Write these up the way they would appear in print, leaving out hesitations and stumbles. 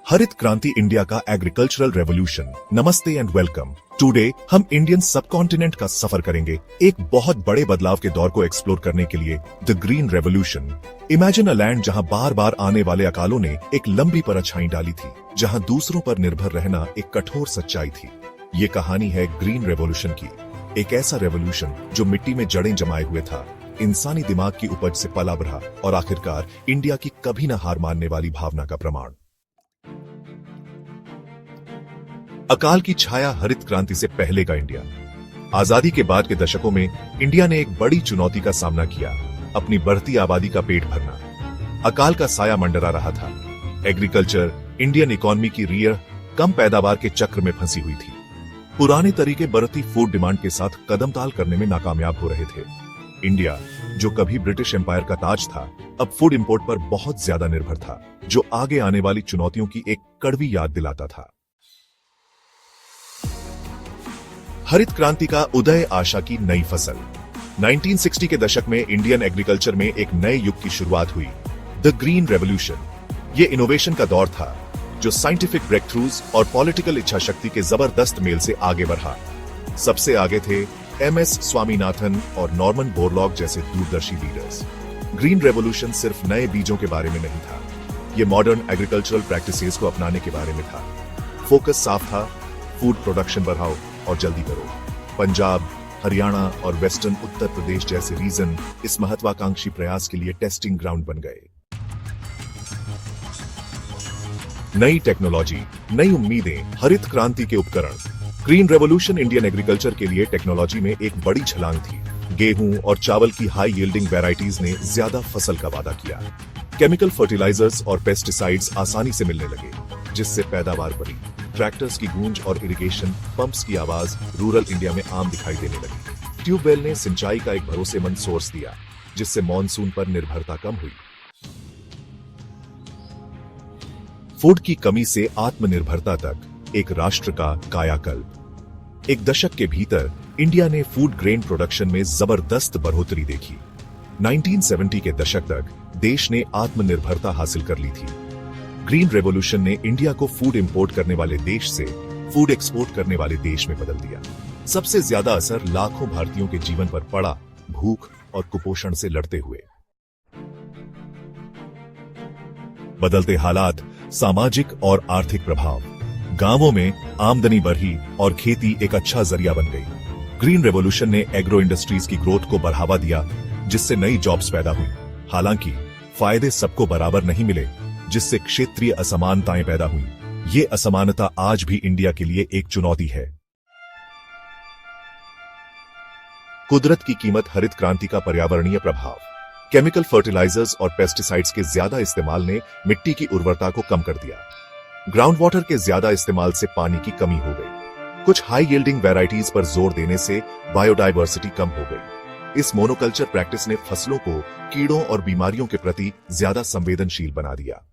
हरित क्रांति इंडिया का एग्रीकल्चरल रेवोल्यूशन। नमस्ते एंड वेलकम। टुडे हम इंडियन सबकॉन्टिनेंट का सफर करेंगे, एक बहुत बड़े बदलाव के दौर को एक्सप्लोर करने के लिए, the green revolution. Imagine a land जहां बार बार आने वाले अकालों ने एक लंबी परछाई डाली थी, जहां दूसरों पर निर्भर रहना एक कठोर सच्चाई थी। ये कहानी है ग्रीन रेवोल्यूशन की, एक ऐसा रेवोल्यूशन जो मिट्टी में जड़ें जमाए हुए था, इंसानी दिमाग की उपज से पला बढ़ा और आखिरकार इंडिया की कभी न हार मानने वाली भावना का प्रमाण। अकाल की छाया हरित क्रांति से पहले का इंडिया। आजादी के बाद के दशकों में इंडिया ने एक बड़ी चुनौती का सामना किया, अपनी बढ़ती आबादी का पेट भरना। अकाल का साया मंडरा रहा था। एग्रीकल्चर इंडियन इकोनॉमी की रीढ़ कम पैदावार के चक्र में फंसी हुई थी। पुराने तरीके बढ़ती फूड डिमांड के साथ कदमताल करने में नाकामयाब हो रहे थे। इंडिया, जो कभी ब्रिटिश एम्पायर का ताज था, अब फूड इंपोर्ट पर बहुत ज्यादा निर्भर था, जो आगे आने वाली चुनौतियों की एक कड़वी याद दिलाता था। हरित क्रांति का उदय, आशा की नई फसल। 1960 के दशक में इंडियन एग्रीकल्चर में एक नए युग की शुरुआत हुई, द ग्रीन रेवोल्यूशन। ये इनोवेशन का दौर था जो साइंटिफिक ब्रेकथ्रूज और पॉलिटिकल इच्छाशक्ति के जबरदस्त मेल से आगे बढ़ा। सबसे आगे थे एमएस स्वामीनाथन और नॉर्मन बोरलॉग जैसे दूरदर्शी लीडर्स। ग्रीन रेवोल्यूशन सिर्फ नए बीजों के बारे में नहीं था, ये मॉडर्न एग्रीकल्चरल प्रैक्टिसेस को अपनाने के बारे में था। फोकस साफ था, फूड प्रोडक्शन बढ़ाओ और जल्दी करो। पंजाब, हरियाणा और वेस्टर्न उत्तर प्रदेश जैसे रीजन इस महत्वाकांक्षी प्रयास के लिए टेस्टिंग ग्राउंड बन गए। नई टेक्नोलॉजी, नई उम्मीदें, हरित क्रांति के उपकरण। ग्रीन रेवोल्यूशन इंडियन एग्रीकल्चर के लिए टेक्नोलॉजी में एक बड़ी छलांग थी। गेहूं और चावल की हाई यील्डिंग वैरायटीज ने ज्यादा फसल का वादा किया। केमिकल फर्टिलाइजर्स और पेस्टिसाइड्स आसानी से मिलने लगे, जिससे पैदावार बढ़ी। ट्रैक्टर्स की गूंज और इरिगेशन पंप्स की आवाज रूरल इंडिया में आम दिखाई देने लगी। ट्यूबवेल ने सिंचाई का एक भरोसेमंद सोर्स दिया, जिससे मॉनसून पर निर्भरता कम हुई। फूड की कमी से आत्मनिर्भरता तक एक राष्ट्र का कायाकल्प। एक दशक के भीतर इंडिया ने फूड ग्रेन प्रोडक्शन में जबरदस्त बढ़ोतरी देखी। 1970 के दशक तक देश ने आत्मनिर्भरता हासिल कर ली थी। ग्रीन रेवोल्यूशन ने इंडिया को फूड इंपोर्ट करने वाले देश से फूड एक्सपोर्ट करने वाले देश में बदल दिया। सबसे ज्यादा असर लाखों भारतीयों के जीवन पर पड़ा, भूख और कुपोषण से लड़ते हुए। बदलते हालात, सामाजिक और आर्थिक प्रभाव। गांवों में आमदनी बढ़ी और खेती एक अच्छा जरिया बन गई। ग्रीन रेवोल्यूशन ने एग्रो इंडस्ट्रीज की ग्रोथ को बढ़ावा दिया, जिससे नई जॉब्स पैदा हुई। हालांकि फायदे सबको बराबर नहीं मिले, जिससे क्षेत्रीय असमानताएं पैदा हुई। ये असमानता आज भी इंडिया के लिए एक चुनौती है। कुदरत की कीमत, हरित क्रांति का पर्यावरणीय प्रभाव। केमिकल फर्टिलाइजर्स और पेस्टिसाइड्स के ज्यादा इस्तेमाल ने मिट्टी की उर्वरता को कम कर दिया। ग्राउंड वाटर के ज्यादा इस्तेमाल से पानी की कमी हो गई। कुछ हाई यील्डिंग वैरायटीज पर जोर देने से बायोडायवर्सिटी कम हो गई। इस मोनोकल्चर प्रैक्टिस ने फसलों को कीड़ों और बीमारियों के प्रति ज्यादा संवेदनशील बना दिया।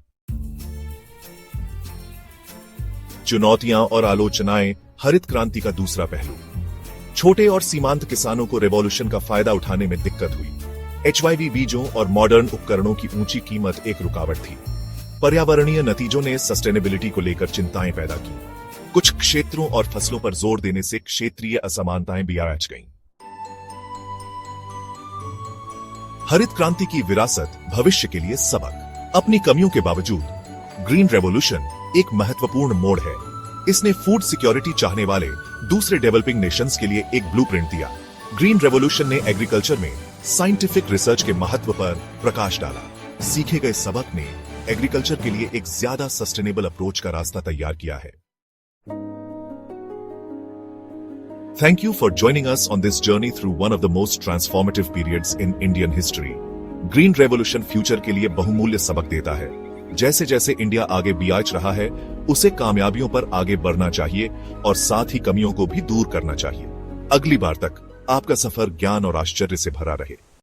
चुनौतियां और आलोचनाएं, हरित क्रांति का दूसरा पहलू। छोटे और सीमांत किसानों को रेवोल्यूशन का फायदा उठाने में दिक्कत हुई। एचवाईवी बीजों और मॉडर्न उपकरणों की ऊंची कीमत एक रुकावट थी। पर्यावरणीय नतीजों ने सस्टेनेबिलिटी को लेकर चिंताएं पैदा की। कुछ क्षेत्रों और फसलों पर जोर देने से क्षेत्रीय असमानताएं भी आंच गईं। हरित क्रांति की विरासत, भविष्य के लिए सबक। अपनी कमियों के बावजूद ग्रीन रेवोल्यूशन एक महत्वपूर्ण मोड़ है। इसने फूड सिक्योरिटी चाहने वाले दूसरे डेवलपिंग नेशंस के लिए एक ब्लूप्रिंट दिया। ग्रीन रेवोल्यूशन ने एग्रीकल्चर में साइंटिफिक रिसर्च के महत्व पर प्रकाश डाला। सीखे गए सबक ने एग्रीकल्चर के लिए एक ज्यादा सस्टेनेबल अप्रोच का रास्ता तैयार किया है। Thank you for joining us on this journey through one of the most transformative periods in Indian history. Green Revolution future के लिए बहुमूल्य सबक देता है। जैसे जैसे इंडिया आगे बियाच रहा है, उसे कामयाबियों पर आगे बढ़ना चाहिए और साथ ही कमियों को भी दूर करना चाहिए। अगली बार तक आपका सफर ज्ञान और आश्चर्य से भरा रहे।